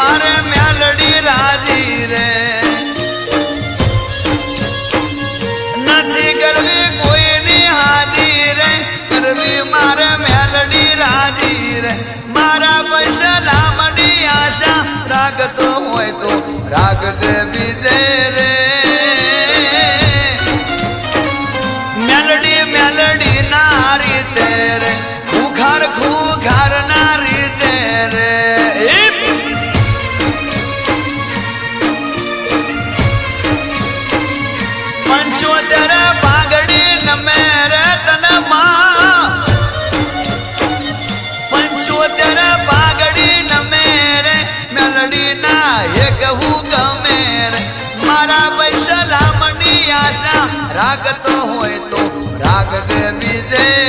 મારે મેલડી રાજી રે નથી કરવી કોઈની હાજી રે કરવી મારે મેલડી રાજી રે મારા પૈસા લામડી આશા રાખતો હોય તો રાગ દે બીજે રે મેલડી મેલડી ના રીતે રે ખુખાર ખુખાર ના રીતે રે પંચોતેર પાઘડી નમે રે તને માં પંચોતેર પાઘડી નમે રે મેલડી ના એ કહું ગમે રે મારા પૈસા લામડી આશા રાખતો હોય તો રાગ દે બીજે